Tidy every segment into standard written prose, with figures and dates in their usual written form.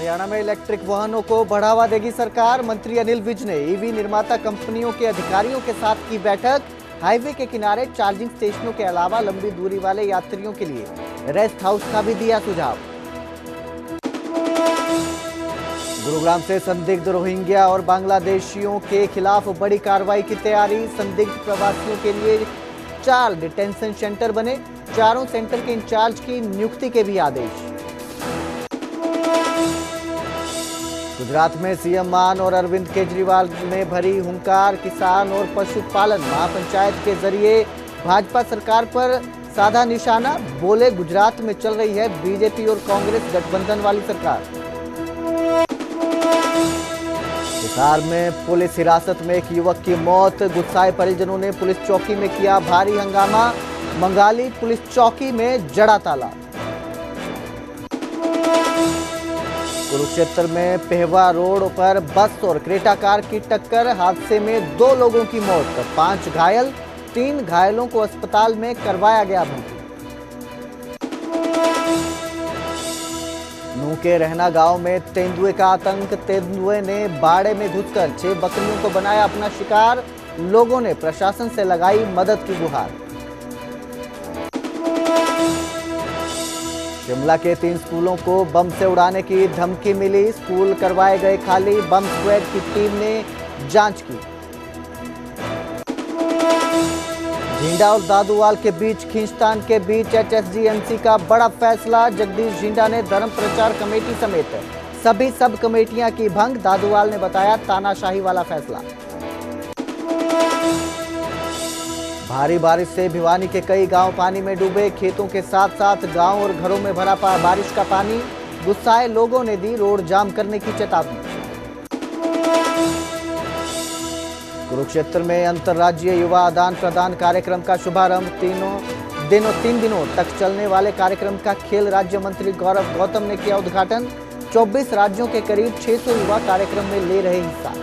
हरियाणा में इलेक्ट्रिक वाहनों को बढ़ावा देगी सरकार। मंत्री अनिल विज ने ईवी निर्माता कंपनियों के अधिकारियों के साथ की बैठक। हाईवे के किनारे चार्जिंग स्टेशनों के अलावा लंबी दूरी वाले यात्रियों के लिए रेस्ट हाउस का भी दिया सुझाव। गुरुग्राम से संदिग्ध रोहिंग्या और बांग्लादेशियों के खिलाफ बड़ी कार्रवाई की तैयारी। संदिग्ध प्रवासियों के लिए 4 डिटेंशन सेंटर बने। चारों सेंटर के इंचार्ज की नियुक्ति के भी आदेश। गुजरात में सीएम मान और अरविंद केजरीवाल ने भरी हुंकार। किसान और पशुपालन महापंचायत के जरिए भाजपा सरकार पर साधा निशाना। बोले गुजरात में चल रही है बीजेपी और कांग्रेस गठबंधन वाली सरकार। हिसार में पुलिस हिरासत में एक युवक की मौत। गुस्साए परिजनों ने पुलिस चौकी में किया भारी हंगामा। मंगाली पुलिस चौकी में जड़ा ताला। कुरुक्षेत्र में पेहवा रोड पर बस और क्रेटा कार की टक्कर। हादसे में 2 लोगों की मौत, 5 घायल। 3 घायलों को अस्पताल में करवाया गया भर्ती। नूह के रहना गांव में तेंदुए का आतंक। तेंदुए ने बाड़े में घुसकर 6 बकरियों को बनाया अपना शिकार। लोगों ने प्रशासन से लगाई मदद की गुहार। शिमला के 3 स्कूलों को बम से उड़ाने की धमकी मिली। स्कूल करवाए गए खाली। बम स्क्वाड की टीम ने जांच की। झींडा और दादूवाल के बीच खींचतान के बीच HSGMC का बड़ा फैसला। जगदीश झींडा ने धर्म प्रचार कमेटी समेत सभी सब कमेटियां की भंग। दादूवाल ने बताया तानाशाही वाला फैसला। भारी बारिश से भिवानी के कई गांव पानी में डूबे। खेतों के साथ साथ गांव और घरों में भरा बारिश का पानी। गुस्साए लोगों ने दी रोड जाम करने की चेतावनी। कुरुक्षेत्र में अंतर्राज्यीय युवा आदान प्रदान कार्यक्रम का शुभारंभ। 3 दिनों तक चलने वाले कार्यक्रम का खेल राज्य मंत्री गौरव गौतम ने किया उद्घाटन। 24 राज्यों के करीब 600 युवा कार्यक्रम में ले रहे हिस्सा।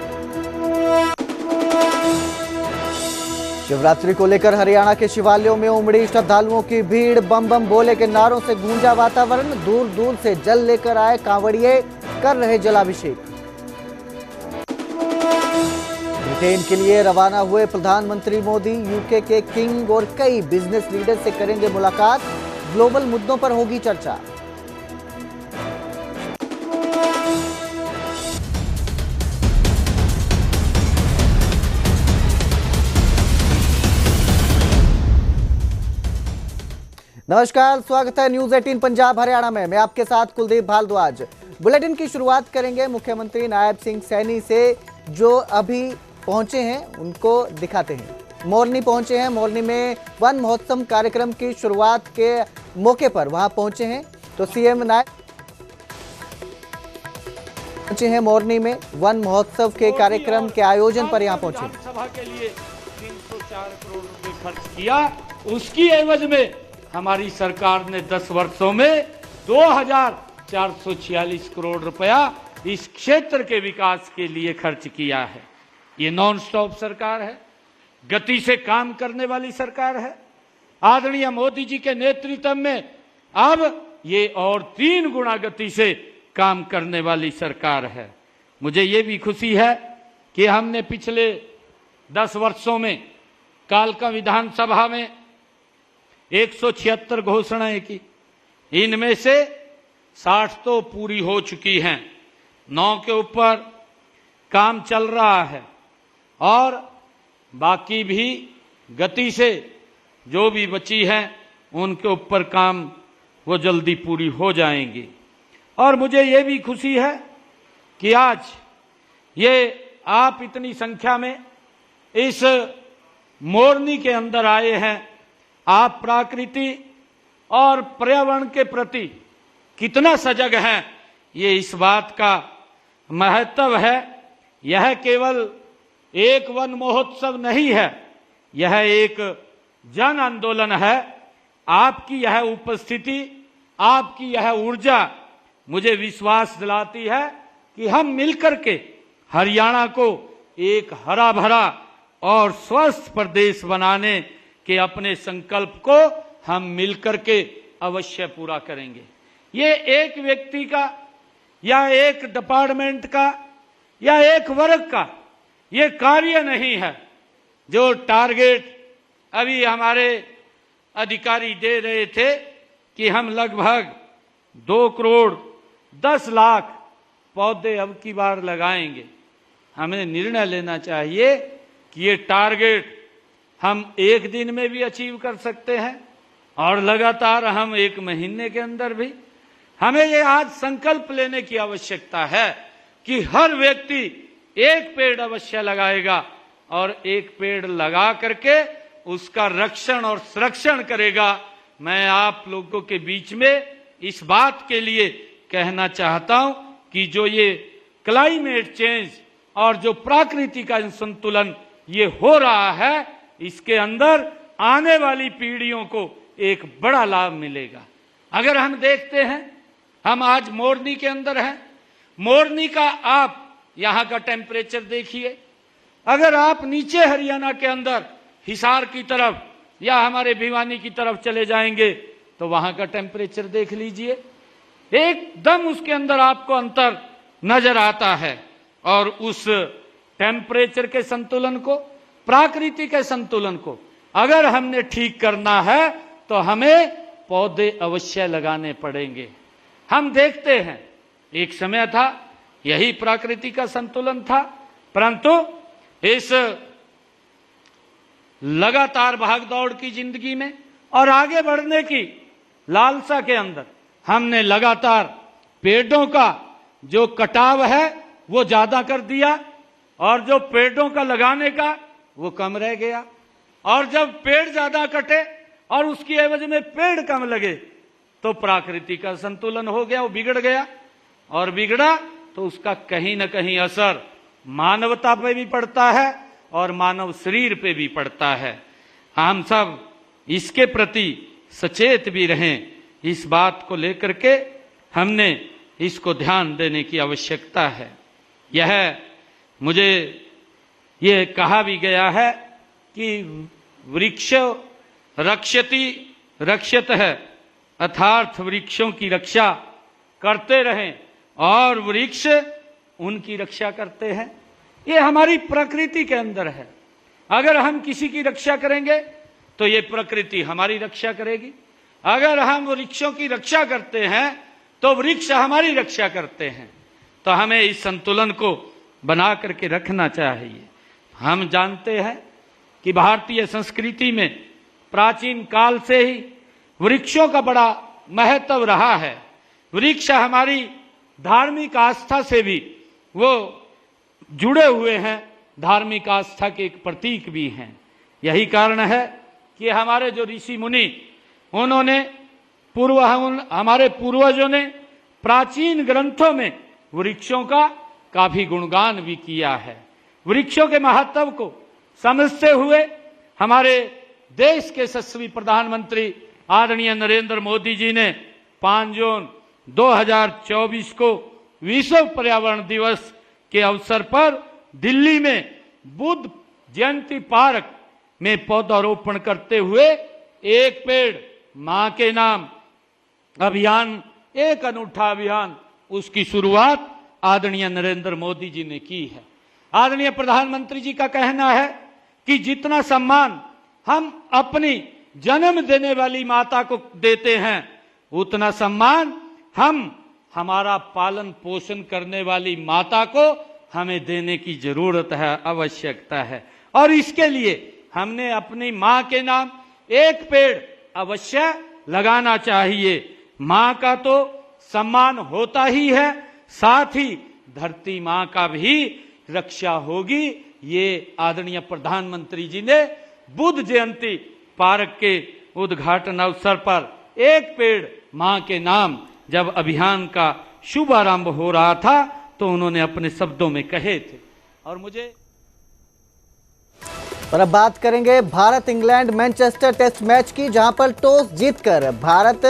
शिवरात्रि को लेकर हरियाणा के शिवालयों में उमड़ी श्रद्धालुओं की भीड़। बम बम बोले के नारों से गूंजा वातावरण। दूर दूर से जल लेकर आए कांवड़िए, कर रहे जलाभिषेक। ब्रिटेन के लिए रवाना हुए प्रधानमंत्री मोदी। यूके के किंग और कई बिजनेस लीडर से करेंगे मुलाकात। ग्लोबल मुद्दों पर होगी चर्चा। नमस्कार, स्वागत है न्यूज 18 पंजाब हरियाणा में। मैं आपके साथ कुलदीप भारद्वाज। बुलेटिन की शुरुआत करेंगे मुख्यमंत्री नायब सिंह सैनी से, जो अभी पहुंचे हैं उनको दिखाते हैं। मोरनी पहुंचे हैं। मोरनी में वन महोत्सव कार्यक्रम की शुरुआत के मौके पर वहां पहुंचे हैं। तो सीएम नायब पहुंचे हैं मोरनी में वन महोत्सव के कार्यक्रम के आयोजन पर यहां पहुंचे। सभा के लिए 304 करोड़ रुपए खर्च किया। उसकी एवज में हमारी सरकार ने 10 वर्षों में 2446 करोड़ रुपया इस क्षेत्र के विकास के लिए खर्च किया है। ये नॉन स्टॉप सरकार है, गति से काम करने वाली सरकार है। आदरणीय मोदी जी के नेतृत्व में अब ये और 3 गुना गति से काम करने वाली सरकार है। मुझे ये भी खुशी है कि हमने पिछले 10 वर्षों में कालका विधानसभा में 176 घोषणाएं की। इनमें से 60 तो पूरी हो चुकी हैं, 9 के ऊपर काम चल रहा है और बाकी भी गति से जो भी बची हैं उनके ऊपर काम वो जल्दी पूरी हो जाएंगी। और मुझे ये भी खुशी है कि आज ये आप इतनी संख्या में इस मोरनी के अंदर आए हैं। आप प्रकृति और पर्यावरण के प्रति कितना सजग हैं, ये इस बात का महत्व है। यह केवल एक वन महोत्सव नहीं है, यह एक जन आंदोलन है। आपकी यह उपस्थिति, आपकी यह ऊर्जा मुझे विश्वास दिलाती है कि हम मिलकर के हरियाणा को एक हरा भरा और स्वस्थ प्रदेश बनाने के अपने संकल्प को हम मिलकर के अवश्य पूरा करेंगे। ये एक व्यक्ति का, या एक डिपार्टमेंट का या एक वर्ग का ये कार्य नहीं है। जो टारगेट अभी हमारे अधिकारी दे रहे थे कि हम लगभग 2 करोड़ 10 लाख पौधे अब की बार लगाएंगे, हमें निर्णय लेना चाहिए कि ये टारगेट हम 1 दिन में भी अचीव कर सकते हैं और लगातार हम 1 महीने के अंदर भी। हमें ये आज संकल्प लेने की आवश्यकता है कि हर व्यक्ति 1 पेड़ अवश्य लगाएगा और 1 पेड़ लगा करके उसका रक्षण और संरक्षण करेगा। मैं आप लोगों के बीच में इस बात के लिए कहना चाहता हूं कि जो ये क्लाइमेट चेंज और जो प्रकृति का संतुलन ये हो रहा है, इसके अंदर आने वाली पीढ़ियों को एक बड़ा लाभ मिलेगा। अगर हम देखते हैं, हम आज मोरनी के अंदर हैं, मोरनी का आप यहां का टेम्परेचर देखिए। अगर आप नीचे हरियाणा के अंदर हिसार की तरफ या हमारे भिवानी की तरफ चले जाएंगे तो वहां का टेम्परेचर देख लीजिए, एकदम उसके अंदर आपको अंतर नजर आता है। और उस टेम्परेचर के संतुलन को, प्रकृति के संतुलन को अगर हमने ठीक करना है तो हमें पौधे अवश्य लगाने पड़ेंगे। हम देखते हैं एक समय था यही प्रकृति का संतुलन था, परंतु इस लगातार भागदौड़ की जिंदगी में और आगे बढ़ने की लालसा के अंदर हमने लगातार पेड़ों का जो कटाव है वो ज्यादा कर दिया और जो पेड़ों का लगाने का वो कम रह गया। और जब पेड़ ज्यादा कटे और उसकी एवज में पेड़ कम लगे तो प्रकृति का संतुलन हो गया, वो बिगड़ गया। और बिगड़ा तो उसका कहीं ना कहीं असर मानवता पे भी पड़ता है और मानव शरीर पे भी पड़ता है। हम सब इसके प्रति सचेत भी रहें। इस बात को लेकर के हमने इसको ध्यान देने की आवश्यकता है। यह मुझे ये कहा भी गया है कि वृक्ष रक्षति रक्षत है, अर्थात वृक्षों की रक्षा करते रहें और वृक्ष उनकी रक्षा करते हैं। ये हमारी प्रकृति के अंदर है। अगर हम किसी की रक्षा करेंगे तो ये प्रकृति हमारी रक्षा करेगी। अगर हम वृक्षों की रक्षा करते हैं तो वृक्ष हमारी रक्षा करते हैं। तो हमें इस संतुलन को बना करके रखना चाहिए। हम जानते हैं कि भारतीय संस्कृति में प्राचीन काल से ही वृक्षों का बड़ा महत्व रहा है। वृक्ष हमारी धार्मिक आस्था से भी वो जुड़े हुए हैं, धार्मिक आस्था के एक प्रतीक भी हैं। यही कारण है कि हमारे जो ऋषि मुनि, उन्होंने हमारे पूर्वजों ने प्राचीन ग्रंथों में वृक्षों का काफी गुणगान भी किया है। वृक्षों के महत्व को समझते हुए हमारे देश के यशस्वी प्रधानमंत्री आदरणीय नरेंद्र मोदी जी ने 5 जून 2024 को विश्व पर्यावरण दिवस के अवसर पर दिल्ली में बुद्ध जयंती पार्क में पौधारोपण करते हुए 1 पेड़ मां के नाम अभियान, एक अनूठा अभियान, उसकी शुरुआत आदरणीय नरेंद्र मोदी जी ने की है। आदरणीय प्रधानमंत्री जी का कहना है कि जितना सम्मान हम अपनी जन्म देने वाली माता को देते हैं, उतना सम्मान हम हमारा पालन पोषण करने वाली माता को हमें देने की जरूरत है, आवश्यकता है। और इसके लिए हमने अपनी मां के नाम 1 पेड़ अवश्य लगाना चाहिए। मां का तो सम्मान होता ही है, साथ ही धरती मां का भी रक्षा होगी। ये आदरणीय प्रधानमंत्री जी ने बुद्ध जयंती पार्क के उद्घाटन अवसर पर 1 पेड़ मां के नाम जब अभियान का शुभारंभ हो रहा था तो उन्होंने अपने शब्दों में कहे थे। और मुझे और अब बात करेंगे Bharat England Manchester test match की, जहां पर टॉस जीतकर भारत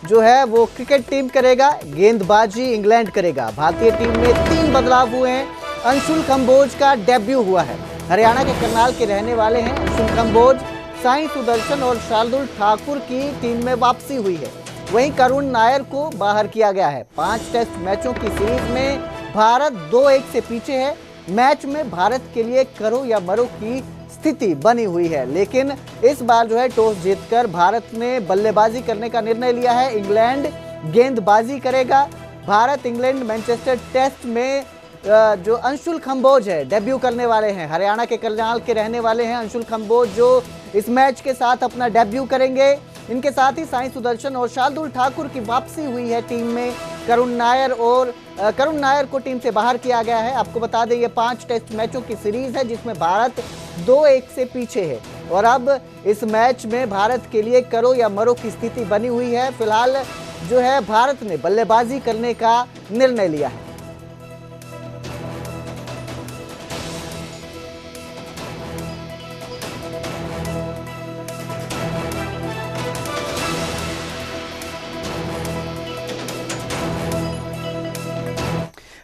जो है वो क्रिकेट टीम करेगा, गेंदबाजी इंग्लैंड करेगा। भारतीय टीम में 3 बदलाव हुए हैं। अंशुल कंबोज का डेब्यू हुआ है। हरियाणा के करनाल के रहने वाले हैं अंशुल कंबोज। साई सुदर्शन और शार्दुल ठाकुर की टीम में वापसी हुई है। वहीं करुण नायर को बाहर किया गया है। 5 टेस्ट मैचों की सीरीज में भारत 2-1 से पीछे है। मैच में भारत के लिए करो या मरो की स्थिति बनी हुई है, लेकिन इस बार जो है टॉस जीतकर भारत ने बल्लेबाजी करने का निर्णय लिया है। इंग्लैंड गेंदबाजी करेगा। भारत इंग्लैंड मैनचेस्टर टेस्ट में जो अंशुल कंबोज है डेब्यू करने वाले हैं। हरियाणा के करनाल के रहने वाले हैं अंशुल कंबोज, जो इस मैच के साथ अपना डेब्यू करेंगे। इनके साथ ही साई सुदर्शन और शार्दुल ठाकुर की वापसी हुई है टीम में। करुण नायर को टीम से बाहर किया गया है। आपको बता दें ये 5 टेस्ट मैचों की सीरीज है जिसमें भारत 2-1 से पीछे है और अब इस मैच में भारत के लिए करो या मरो की स्थिति बनी हुई है। फिलहाल जो है भारत ने बल्लेबाजी करने का निर्णय लिया है।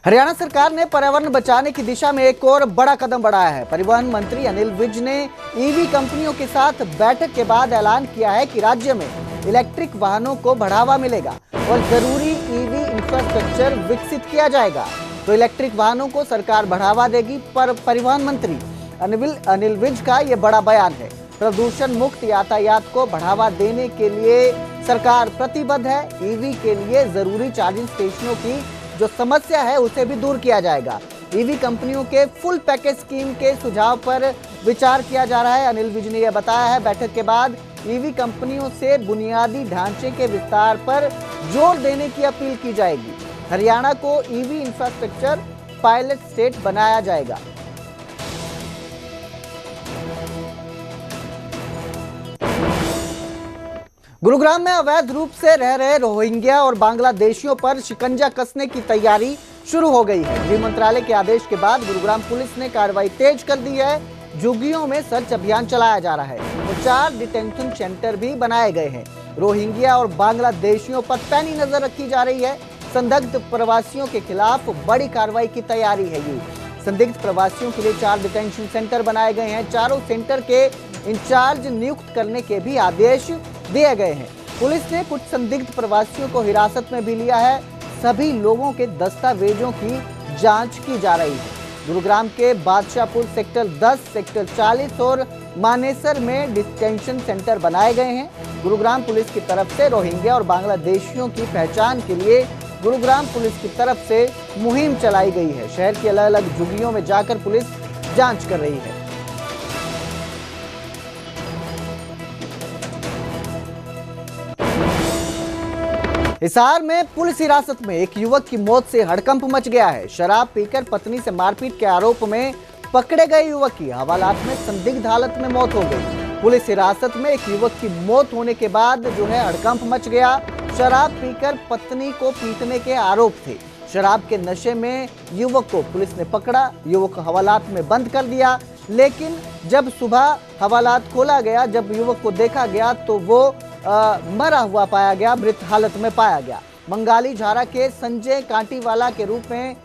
हरियाणा सरकार ने पर्यावरण बचाने की दिशा में एक और बड़ा कदम बढ़ाया है। परिवहन मंत्री अनिल विज ने ईवी कंपनियों के साथ बैठक के बाद ऐलान किया है कि राज्य में इलेक्ट्रिक वाहनों को बढ़ावा मिलेगा और जरूरी ईवी इंफ्रास्ट्रक्चर विकसित किया जाएगा। तो इलेक्ट्रिक वाहनों को सरकार बढ़ावा देगी। पर परिवहन मंत्री अनिल विज का ये बड़ा बयान है। प्रदूषण मुक्त यातायात को बढ़ावा देने के लिए सरकार प्रतिबद्ध है। ईवी के लिए जरूरी चार्जिंग स्टेशनों की जो समस्या है उसे भी दूर किया जाएगा। ईवी कंपनियों के फुल पैकेज स्कीम के सुझाव पर विचार किया जा रहा है। अनिल विज ने यह बताया है। बैठक के बाद ईवी कंपनियों से बुनियादी ढांचे के विस्तार पर जोर देने की अपील की जाएगी। हरियाणा को ईवी इंफ्रास्ट्रक्चर पायलट स्टेट बनाया जाएगा। गुरुग्राम में अवैध रूप से रह रहे रोहिंग्या और बांग्लादेशियों पर शिकंजा कसने की तैयारी शुरू हो गई है। गृह मंत्रालय के आदेश के बाद गुरुग्राम पुलिस ने कार्रवाई तेज कर दी है। झुग्गियों में सर्च अभियान चलाया जा रहा है और 4 डिटेंशन सेंटर भी बनाए गए हैं। रोहिंग्या और बांग्लादेशियों पर पैनी नजर रखी जा रही है। संदिग्ध प्रवासियों के खिलाफ बड़ी कार्रवाई की तैयारी है। ये संदिग्ध प्रवासियों के लिए 4 डिटेंशन सेंटर बनाए गए हैं। चारों सेंटर के इंचार्ज नियुक्त करने के भी आदेश दिए गए हैं। पुलिस ने कुछ संदिग्ध प्रवासियों को हिरासत में भी लिया है। सभी लोगों के दस्तावेजों की जांच की जा रही है। गुरुग्राम के बादशाहपुर सेक्टर 10, सेक्टर 40 और मानेसर में डिटेंशन सेंटर बनाए गए हैं। गुरुग्राम पुलिस की तरफ से रोहिंग्या और बांग्लादेशियों की पहचान के लिए गुरुग्राम पुलिस की तरफ से मुहिम चलाई गई है। शहर की अलग अलग झुग्गियों में जाकर पुलिस जांच कर रही है। हिसार में पुलिस हिरासत में एक युवक की मौत से हड़कंप मच गया है। शराब पीकर पत्नी से मारपीट के आरोप में पकड़े गए युवक की हवालात में संदिग्ध हालत में मौत हो गई। पुलिस हिरासत में एक युवक की मौत होने के बाद जो है हड़कंप मच गया। शराब पीकर पत्नी को पीटने के आरोप थे। शराब के नशे में युवक को पुलिस ने पकड़ा। युवक को हवालात में बंद कर दिया, लेकिन जब सुबह हवालात खोला गया, जब युवक को देखा गया तो वो मरा हुआ पाया गया, मृत हालत में पाया गया। मंगाली झारा के संजय कांटीवाला के रूप में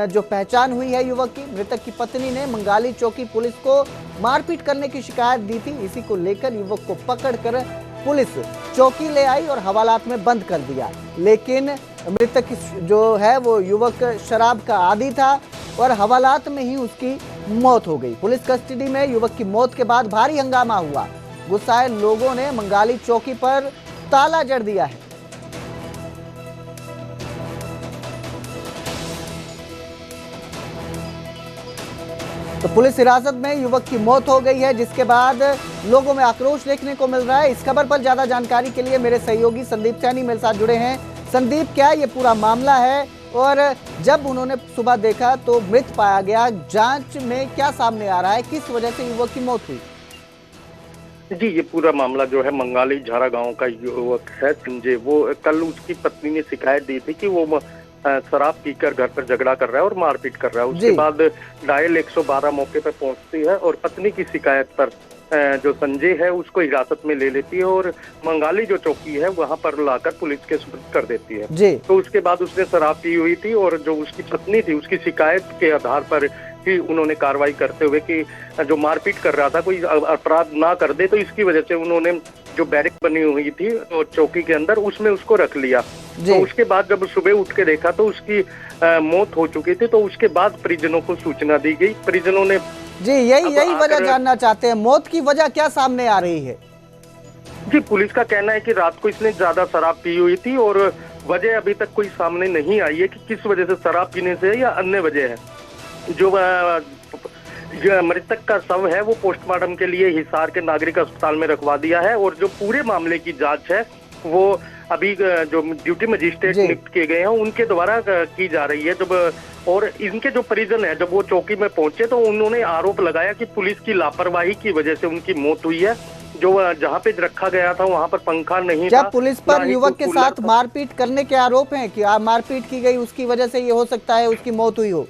जो पहचान हुई है युवक की। मृतक की पत्नी ने मंगाली चौकी पुलिस को मारपीट करने की शिकायत दी थी। इसी को लेकर युवक को पकड़कर पुलिस चौकी ले आई और हवालात में बंद कर दिया। लेकिन मृतक जो है वो युवक शराब का आदी था और हवालात में ही उसकी मौत हो गई। पुलिस कस्टडी में युवक की मौत के बाद भारी हंगामा हुआ। गुस्साए लोगों ने मंगाली चौकी पर ताला जड़ दिया है। तो पुलिस हिरासत में युवक की मौत हो गई है, जिसके बाद लोगों में आक्रोश देखने को मिल रहा है। इस खबर पर ज्यादा जानकारी के लिए मेरे सहयोगी संदीप सैनी मेरे साथ जुड़े हैं। संदीप, क्या ये पूरा मामला है और जब उन्होंने सुबह देखा तो मृत पाया गया, जांच में क्या सामने आ रहा है, किस वजह से युवक की मौत हुई? जी, ये पूरा मामला जो है मंगाली झारा गांव का युवक है संजय। वो कल उसकी पत्नी ने शिकायत दी थी कि वो शराब पीकर घर पर झगड़ा कर रहा है और मारपीट कर रहा है। उसके बाद डायल 112 मौके पर पहुंचती है और पत्नी की शिकायत पर जो संजय है उसको हिरासत में ले लेती है और मंगाली जो चौकी है वहां पर लाकर पुलिस के सुपुर्द कर देती है। तो उसके बाद उसने शराब पी हुई थी और जो उसकी पत्नी थी उसकी शिकायत के आधार पर की उन्होंने कार्रवाई करते हुए कि जो मारपीट कर रहा था कोई अपराध ना कर दे, तो इसकी वजह से उन्होंने जो बैरिक बनी हुई थी चौकी के अंदर उसमें उसको रख लिया। तो उसके बाद जब सुबह उठ के देखा तो उसकी मौत हो चुकी थी। तो उसके बाद परिजनों को सूचना दी गई। परिजनों ने जी यही वजह जानना चाहते हैं, मौत की वजह क्या सामने आ रही है? जी, पुलिस का कहना है कि रात को इसने ज्यादा शराब पी हुई थी और वजह अभी तक कोई सामने नहीं आई है कि किस वजह से शराब पीने से है या अन्य वजह है। जो मृतक का शव है वो पोस्टमार्टम के लिए हिसार के नागरिक अस्पताल में रखवा दिया है और जो पूरे मामले की जांच है वो अभी जो ड्यूटी मजिस्ट्रेट नियुक्त किए गए हैं उनके द्वारा की जा रही है। जब और इनके जो परिजन है जब वो चौकी में पहुंचे तो उन्होंने आरोप लगाया कि पुलिस की लापरवाही की वजह से उनकी मौत हुई है। जो जहाँ पे रखा गया था वहाँ पर पंखा नहीं क्या था। पुलिस पर युवक के साथ मारपीट करने के आरोप हैं कि मारपीट की गई उसकी वजह से ये हो सकता है उसकी मौत हुई हो?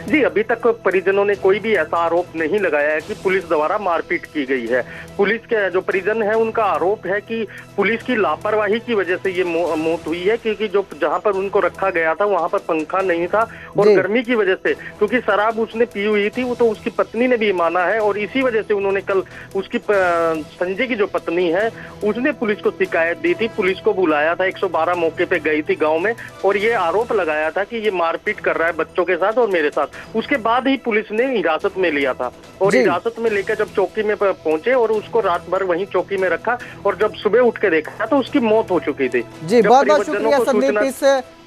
जी, अभी तक परिजनों ने कोई भी ऐसा आरोप नहीं लगाया है कि पुलिस द्वारा मारपीट की गई है। पुलिस के जो परिजन है उनका आरोप है कि पुलिस की लापरवाही की वजह से ये मौत हुई है, क्योंकि जो जहां पर उनको रखा गया था वहां पर पंखा नहीं था और गर्मी की वजह से, क्योंकि शराब उसने पी हुई थी, वो तो उसकी पत्नी ने भी माना है और इसी वजह से उन्होंने कल उसकी संजय की जो पत्नी है उसने पुलिस को शिकायत दी थी। पुलिस को बुलाया था, 112 मौके पे गई थी गाँव में और ये आरोप लगाया था कि ये मारपीट कर रहा है बच्चों के साथ और मेरे साथ। उसके बाद ही पुलिस ने हिरासत में लिया था और हिरासत में लेकर जब चौकी में पहुंचे और उसको रात भर वहीं चौकी में रखा और जब सुबह उठ के देखा तो उसकी मौत हो चुकी थी। जी बहुत बहुत शुक्रिया संदीप इस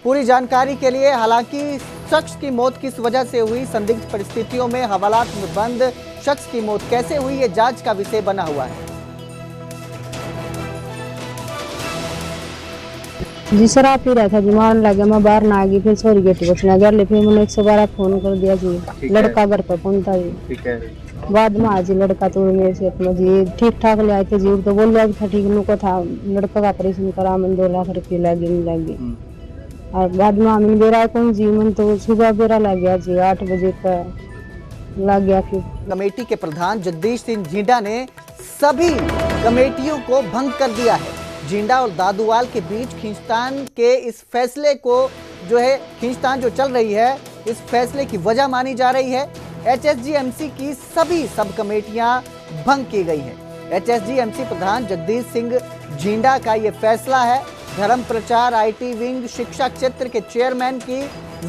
पूरी जानकारी के लिए। हालांकि शख्स की मौत किस वजह से हुई, संदिग्ध परिस्थितियों में हवालात में बंद शख्स की मौत कैसे हुई, ये जांच का विषय बना हुआ है। जी सर, आप ही रहा था जी, मारने लगे, मैं बाहर ना आ गई, फिर सॉरी गेट बचना गया, फिर मैंने 112 फोन कर दिया जी, लड़का घर पर पहुंचा जी। ठीक है। बाद में आज लड़का तो मेरे से अपना जी ठीक ठाक ले आए थे जी, तो बोल रहा था ठीक नुको था, लड़का का ऑपरेशन करा, मैंने 2 लाख रुपये लगे और बाद में हमें बेरा कौन जी, मन तो सुबह बेरा लग गया जी, 8 बजे का लग गया। फिर कमेटी के प्रधान जगदीश सिंह झींडा ने सभी कमेटियों को भंग कर दिया है। झींडा और दादूवाल के बीच खींचतान के इस फैसले को जो है, खींचतान जो चल रही है इस फैसले की वजह मानी जा रही है। HSGMC की सभी सब कमेटियां भंग की गई हैं। HSGMC प्रधान जगदीश सिंह झींडा का ये फैसला है। धर्म प्रचार IT विंग शिक्षा क्षेत्र के चेयरमैन की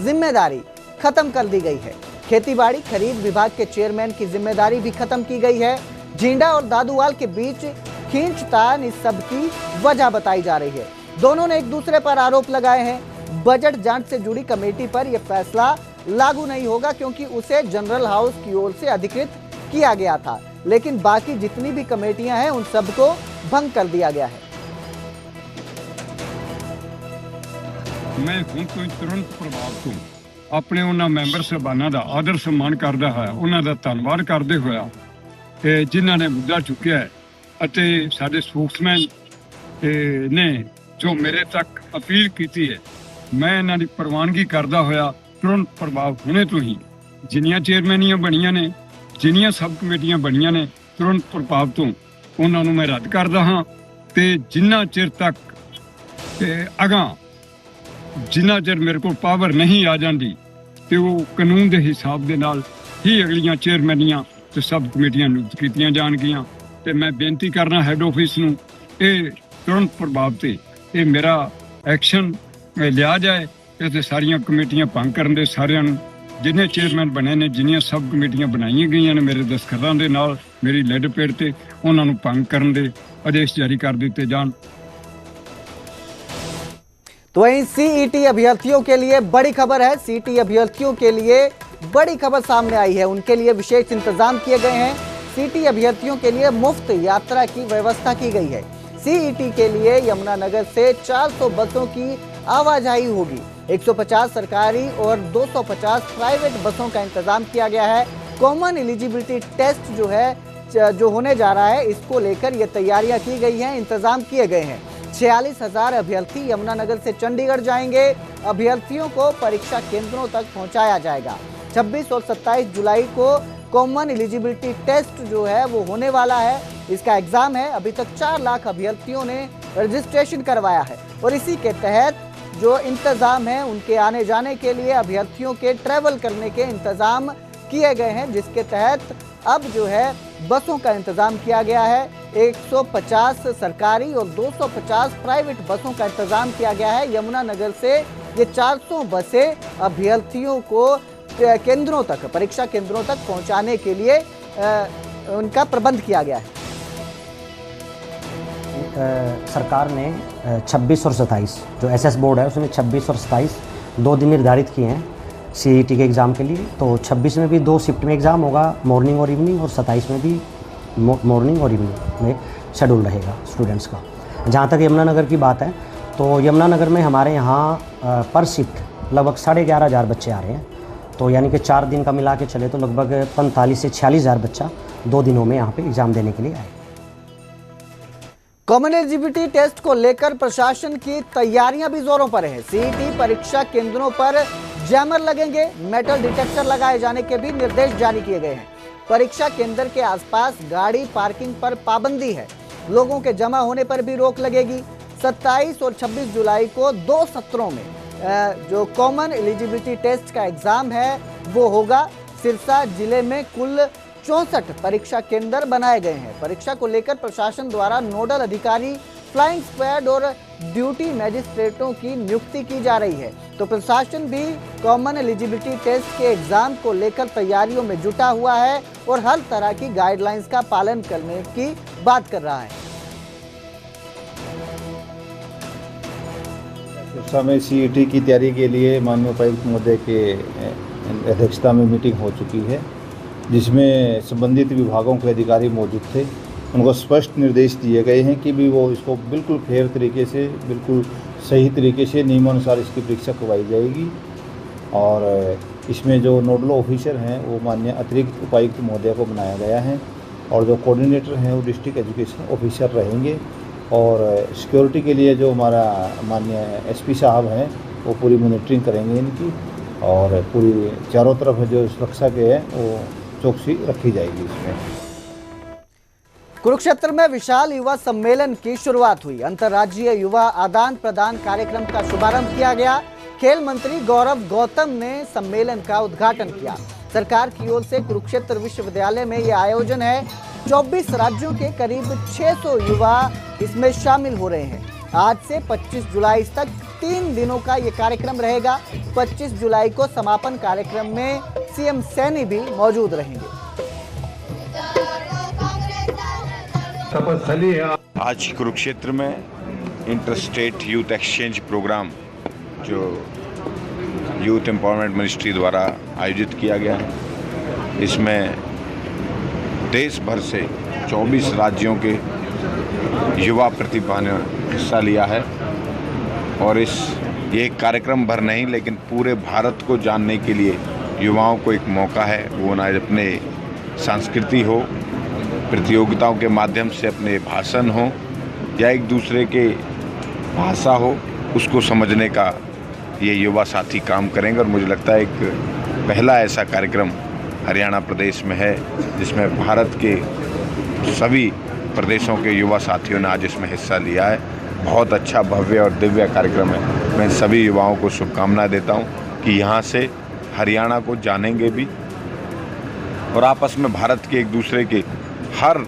जिम्मेदारी खत्म कर दी गई है। खेतीबाड़ी खरीद विभाग के चेयरमैन की जिम्मेदारी भी खत्म की गई है। झींडा और दादूवाल के बीच खींचतान इस सब की वजह बताई जा रही है। दोनों ने एक दूसरे पर आरोप लगाए हैं। बजट जांच से जुड़ी कमेटी पर यह फैसला लागू नहीं होगा क्योंकि उसे जनरल हाउस की ओर से अधिकृत किया गया था, लेकिन बाकी जितनी भी कमेटियां हैं उन सबको भंग कर दिया गया है। मैं ਹੁਣ ਤੋਂ ਤੁਰੰਤ ਪ੍ਰਭਾਵ ਤੋਂ ਆਪਣੇ ਉਹਨਾਂ ਮੈਂਬਰ ਸਭਾਨਾਂ ਦਾ ਆਦਰ ਸਨਮਾਨ ਕਰਦਾ ਹਾਂ, ਉਹਨਾਂ ਦਾ ਧੰਨਵਾਦ ਕਰਦੇ ਹੋਇਆ ਤੇ ਜਿਨ੍ਹਾਂ ਨੇ ਮੁੱਦਾ ਚੁੱਕਿਆ ਹੈ ਅਤੇ ਸਾਡੇ ਸਪੋਕਸਮੈਨ ਨੇ ਜੋ ਮੇਰੇ ਤੱਕ ਅਪੀਲ ਕੀਤੀ ਹੈ, ਮੈਂ ਇਹਨਾਂ ਦੀ ਪ੍ਰਵਾਨਗੀ ਕਰਦਾ ਹੋਇਆ ਤੁਰੰਤ ਪ੍ਰਭਾਵ ਹੁਣੇ ਤੋਂ ਹੀ ਜਿੰਨੀਆਂ ਚੇਅਰਮੈਨੀਆਂ ਬਣੀਆਂ ਨੇ, ਜਿੰਨੀਆਂ ਸਬ ਕਮੇਟੀਆਂ ਬਣੀਆਂ ਨੇ, ਤੁਰੰਤ ਪ੍ਰਭਾਵ ਤੋਂ ਉਹਨਾਂ ਨੂੰ ਮੈਂ ਰੱਦ ਕਰਦਾ ਹਾਂ ਤੇ ਜਿੰਨਾ ਚਿਰ ਤੱਕ ਅਗਾਂ ਜਿੰਨਾ ਚਿਰ ਮੇਰੇ ਕੋਲ ਪਾਵਰ ਨਹੀਂ ਆ ਜਾਂਦੀ ਤੇ ਉਹ ਕਾਨੂੰਨ ਦੇ ਹਿਸਾਬ ਦੇ ਨਾਲ ਹੀ ਅਗਲੀਆਂ ਚੇਅਰਮੈਨੀਆਂ ਤੇ ਸਬ ਕਮੇਟੀਆਂ ਨਿਯੁਕਤ ਕੀਤੀਆਂ ਜਾਣਗੀਆਂ। ਤੇ ਮੈਂ ਬੇਨਤੀ ਕਰਨਾ ਹੈੱਡ ਆਫਿਸ ਨੂੰ ਇਹ ਤੁਰੰਤ ਪ੍ਰਭਾਵ ਤੇ ਇਹ ਮੇਰਾ ਐਕਸ਼ਨ ਲਿਆ ਜਾਏ ਤੇ ਸਾਰੀਆਂ ਕਮੇਟੀਆਂ ਭੰਗ ਕਰਨ ਦੇ ਸਾਰਿਆਂ ਨੂੰ ਜਿੰਨੇ ਚੇਅਰਮੈਨ ਬਣੇ ਨੇ, ਜਿੰਨੀਆਂ ਸਬ ਕਮੇਟੀਆਂ ਬਣਾਈਆਂ ਗਈਆਂ ਨੇ ਮੇਰੇ ਦਸਤਖਤਾਂ ਦੇ ਨਾਲ ਮੇਰੀ ਲੈਡ ਪੇੜ ਤੇ, ਉਹਨਾਂ ਨੂੰ ਭੰਗ ਕਰਨ ਦੇ ਆਦੇਸ਼ ਜਾਰੀ ਕਰ ਦਿੱਤੇ ਜਾਣ। तो वहीं CET अभ्यर्थियों के लिए बड़ी खबर है। CET अभ्यर्थियों के लिए बड़ी खबर सामने आई है। उनके लिए विशेष इंतजाम किए गए हैं। CET अभ्यर्थियों के लिए मुफ्त यात्रा की व्यवस्था की गई है। CET के लिए यमुनानगर से 400 बसों की आवाजाही होगी। 150 सरकारी और 250 प्राइवेट बसों का इंतजाम किया गया है। कॉमन एलिजिबिलिटी टेस्ट जो होने जा रहा है, इसको लेकर ये तैयारियां की गई हैं, इंतजाम किए गए हैं। 46,000 अभ्यर्थी यमुनानगर से चंडीगढ़ जाएंगे। अभ्यर्थियों को परीक्षा केंद्रों तक पहुंचाया जाएगा। 26 और 27 जुलाई को कॉमन एलिजिबिलिटी टेस्ट जो है वो होने वाला है। इसका एग्जाम है। अभी तक 4 लाख अभ्यर्थियों ने रजिस्ट्रेशन करवाया है और इसी के तहत जो इंतजाम है उनके आने जाने के लिए अभ्यर्थियों के ट्रैवल करने के इंतजाम किए गए हैं, जिसके तहत अब जो है बसों का इंतजाम किया गया है। 150 सरकारी और 250 प्राइवेट बसों का इंतजाम किया गया है। यमुनानगर से ये 400 बसें अभ्यर्थियों को केंद्रों तक, परीक्षा केंद्रों तक पहुंचाने के लिए उनका प्रबंध किया गया है। सरकार ने 26 और 27 जो एसएस बोर्ड है उसने 26 और 27 2 दिन निर्धारित किए हैं सीईटी के एग्ज़ाम के लिए। तो 26 में भी 2 शिफ्ट में एग्ज़ाम होगा, मॉर्निंग और इवनिंग, और 27 में भी मॉर्निंग और इवनिंग में शेड्यूल रहेगा स्टूडेंट्स का। जहाँ तक यमुनानगर की बात है तो यमुनानगर में हमारे यहाँ पर शिफ्ट लगभग 11,500 बच्चे आ रहे हैं। तो यानी कि 4 दिन का मिला के चले तो लगभग 45 से 46,000 बच्चा 2 दिनों में यहाँ पे एग्ज़ाम देने के लिए आए। कॉमन एलिजिबिलिटी टेस्ट को लेकर प्रशासन की तैयारियां भी जोरों पर है। सीईटी परीक्षा केंद्रों पर जैमर लगेंगे, मेटल डिटेक्टर लगाए जाने के भी निर्देश जारी किए गए हैं। परीक्षा केंद्र के आसपास गाड़ी पार्किंग पर पाबंदी है। लोगों के जमा होने पर भी रोक लगेगी। 27 और 26 जुलाई को 2 सत्रों में जो कॉमन एलिजिबिलिटी टेस्ट का एग्जाम है वो होगा। सिरसा जिले में कुल 64 परीक्षा केंद्र बनाए गए हैं। परीक्षा को लेकर प्रशासन द्वारा नोडल अधिकारी, फ्लाइंग स्क्वाड और ड्यूटी मैजिस्ट्रेटों की नियुक्ति की जा रही है। तो प्रशासन भी कॉमन एलिजिबिलिटी टेस्ट के एग्जाम को लेकर तैयारियों में जुटा हुआ है और हर तरह की गाइडलाइंस का पालन करने की बात कर रहा है। समय सीईटी की तैयारी के लिए माननीय उपायुक्त महोदय के अध्यक्षता में मीटिंग हो चुकी है, जिसमें संबंधित विभागों के अधिकारी मौजूद थे। उनको स्पष्ट निर्देश दिए गए हैं कि भी वो इसको बिल्कुल फेयर तरीके से, बिल्कुल सही तरीके से नियमानुसार इसकी परीक्षा करवाई जाएगी। और इसमें जो नोडल ऑफिसर हैं वो माननीय अतिरिक्त उपायुक्त महोदय को बनाया गया है, और जो कोऑर्डिनेटर हैं वो डिस्ट्रिक्ट एजुकेशन ऑफिसर रहेंगे। और सिक्योरिटी के लिए जो हमारा माननीय एसपी साहब हैं वो पूरी मॉनिटरिंग करेंगे इनकी, और पूरी चारों तरफ जो सुरक्षा के है वो चौकसी रखी जाएगी। इसमें कुरुक्षेत्र में विशाल युवा सम्मेलन की शुरुआत हुई। अंतर्राज्यीय युवा आदान प्रदान कार्यक्रम का शुभारंभ किया गया। खेल मंत्री गौरव गौतम ने सम्मेलन का उद्घाटन किया। सरकार की ओर से कुरुक्षेत्र विश्वविद्यालय में यह आयोजन है। 24 राज्यों के करीब 600 युवा इसमें शामिल हो रहे हैं। आज से 25 जुलाई तक 3 दिनों का ये कार्यक्रम रहेगा। 25 जुलाई को समापन कार्यक्रम में सीएम सैनी भी मौजूद रहेंगे। आज कुरुक्षेत्र में inter state youth exchange programme जो यूथ एम्पावरमेंट मिनिस्ट्री द्वारा आयोजित किया गया है, इसमें देश भर से 24 राज्यों के युवा प्रतिभा ने हिस्सा लिया है। और ये कार्यक्रम भर नहीं लेकिन पूरे भारत को जानने के लिए युवाओं को एक मौका है। वो ना अपने संस्कृति हो, प्रतियोगिताओं के माध्यम से अपने भाषण हो या एक दूसरे के भाषा हो, उसको समझने का ये युवा साथी काम करेंगे। और मुझे लगता है एक पहला ऐसा कार्यक्रम हरियाणा प्रदेश में है जिसमें भारत के सभी प्रदेशों के युवा साथियों ने आज इसमें हिस्सा लिया है। बहुत अच्छा, भव्य और दिव्य कार्यक्रम है। मैं सभी युवाओं को शुभकामनाएं देता हूं कि यहाँ से हरियाणा को जानेंगे भी और आपस में भारत के एक दूसरे के हर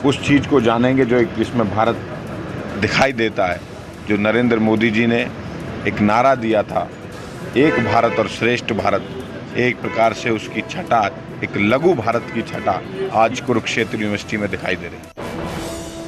उस चीज़ को जानेंगे जो एक जिसमें भारत दिखाई देता है। जो नरेंद्र मोदी जी ने एक नारा दिया था, एक भारत और श्रेष्ठ भारत, एक प्रकार से उसकी छटा, एक लघु भारत की छटा आज कुरुक्षेत्र यूनिवर्सिटी में दिखाई दे रही है।